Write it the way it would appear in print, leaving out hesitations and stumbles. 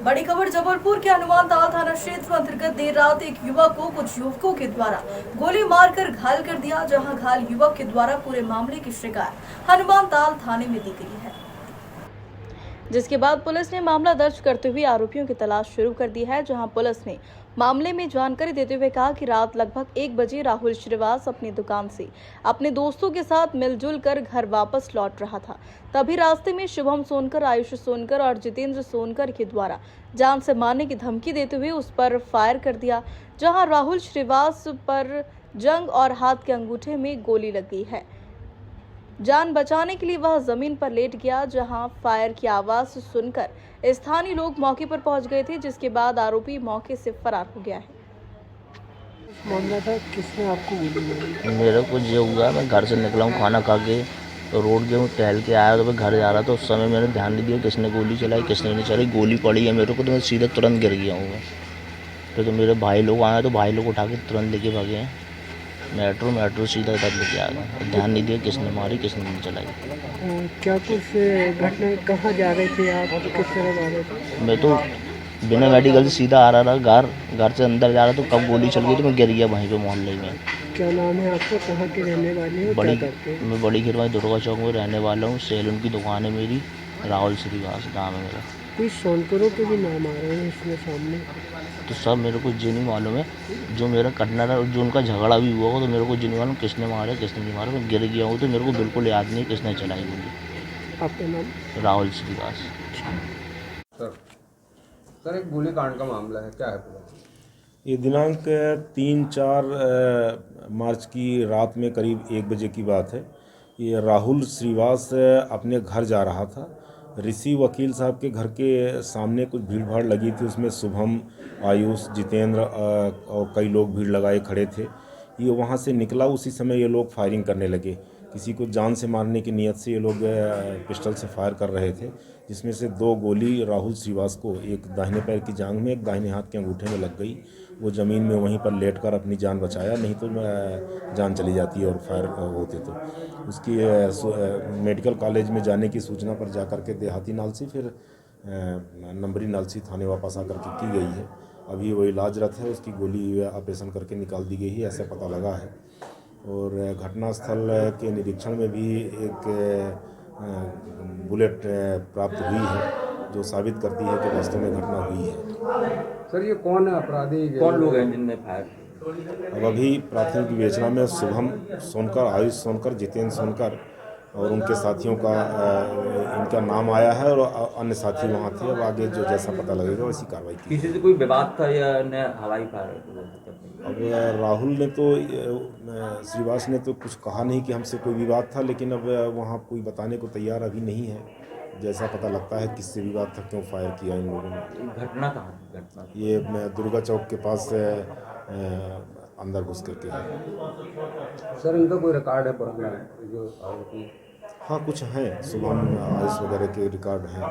बड़ी खबर जबलपुर के हनुमानताल थाना क्षेत्र अंतर्गत देर रात एक युवक को कुछ युवकों के द्वारा गोली मारकर घायल कर दिया, जहां घायल युवक के द्वारा पूरे मामले की शिकायत हनुमानताल थाने में दी गई है, जिसके बाद पुलिस ने मामला दर्ज करते हुए आरोपियों की तलाश शुरू कर दी है। जहां पुलिस ने मामले में जानकारी देते हुए कहा कि रात लगभग 1 बजे राहुल श्रीवास अपनी दुकान से अपने दोस्तों के साथ मिलजुल कर घर वापस लौट रहा था। तभी रास्ते में शुभम सोनकर, आयुष सोनकर और जितेंद्र सोनकर के द्वारा जान से मारने की धमकी देते हुए उस पर फायर कर दिया, जहां राहुल श्रीवास पर जंग और हाथ के अंगूठे में गोली लग गई है। जान बचाने के लिए वह जमीन पर लेट गया, जहां फायर की आवाज सुनकर स्थानीय लोग मौके पर पहुंच गए थे, जिसके बाद आरोपी मौके से फरार हो गया है। मामला था, किसने आपको गोली मारी? मेरे को ये हुआ, मैं घर से निकला हूँ खाना खा के, तो रोड के हूँ टहल के आया, तो मैं घर जा रहा था। उस समय मैंने ध्यान नहीं दिया किसने गोली चलाई किसने नहीं चलाई। गोली पड़ी है मेरे को तो मैं सीधे तुरंत गिर गया हूँ। मैं तो मेरे भाई लोग आए तो भाई लोग उठा के तुरंत लेके भागे हैं। मेट्रो सीधा इधर लेके आ गया। ध्यान नहीं दिया किसने मारी किसने नहीं चलाई। क्या कुछ घटना, कहाँ जा रहे थे आप, किस तरह जा रहे थे? मैं तो बिना मेडिकल से सीधा आ रहा था, घर से अंदर जा रहा था, तो कब गोली चल गई तो मैं गिर गया वहीं पे मोहल्ले में। क्या नाम है आपका, कहाँ के रहने वाले हो, क्या करते हैं? मैं बड़ी खिरवाई दुर्गा चौक में रहने वाला हूँ। सैलून की दुकान है मेरी, राहुल श्रीवास नाम है मेरा। कुछ सोनपुरों के भी नाम आ रहे हैं इसमें सामने। तो सब मेरे को ये नहीं मालूम है, जो मेरा कटना था, जो उनका झगड़ा भी हुआ हो, तो मेरे को ये नहीं मालूम किसने मारा किसने नहीं मारा। मैं गिर गया हूँ तो मेरे को बिल्कुल याद नहीं किसने चलाई गोली। आपका नाम? राहुल श्रीवास। सर एक गोली कांड का मामला है, क्या है पूरा? ये दिनांक 3-4 मार्च की रात में करीब 1 बजे की बात है। ये राहुल श्रीवास अपने घर जा रहा था। ऋषि वकील साहब के घर के सामने कुछ भीड़ भाड़ लगी थी, उसमें शुभम, आयुष, जितेंद्र और कई लोग भीड़ लगाए खड़े थे। ये वहाँ से निकला, उसी समय ये लोग फायरिंग करने लगे। किसी को जान से मारने की नीयत से ये लोग पिस्टल से फायर कर रहे थे, जिसमें से 2 गोली राहुल श्रीवास को, एक दाहिने पैर की जांघ में, एक दाहिने हाथ के अंगूठे में लग गई। वो ज़मीन में वहीं पर लेटकर अपनी जान बचाया, नहीं तो जान चली जाती और फायर होते तो। उसकी मेडिकल कॉलेज में जाने की सूचना पर जाकर के देहाती नालसी, फिर नंबरी नालसी थाने वापस आकर के की गई है। अभी वो इलाजरत है, उसकी गोली ऑपरेशन करके निकाल दी गई है, ऐसा पता लगा है। और घटनास्थल के निरीक्षण में भी एक बुलेट प्राप्त हुई है, जो साबित करती है कि वास्तव में घटना हुई है। सर ये कौन है अपराधी, कौन लोग हैं जिनने फायर? अब अभी प्राथमिक विवेचना में शुभम सोनकर, आयुष सोनकर, जितेंद्र सोनकर और उनके साथियों का इनका नाम आया है, और अन्य साथी वहाँ थे। अब आगे जो जैसा पता लगेगा वैसी कार्रवाई की। किसी से कोई विवाद था या ने हवाई फायर? अब राहुल ने तो, श्रीवास ने तो कुछ कहा नहीं कि हमसे कोई विवाद था, लेकिन अब वहाँ कोई बताने को तैयार अभी नहीं है। जैसा पता लगता है किससे विवाद था, क्यों फायर किया इन लोगों ने। घटना कहाँ घटना? ये दुर्गा चौक के पास अंदर घुस करके है। सर इनका कोई रिकॉर्ड है पुराना जो आरोपी? हाँ कुछ हैं, शुभम, आयुष वगैरह के रिकॉर्ड हैं।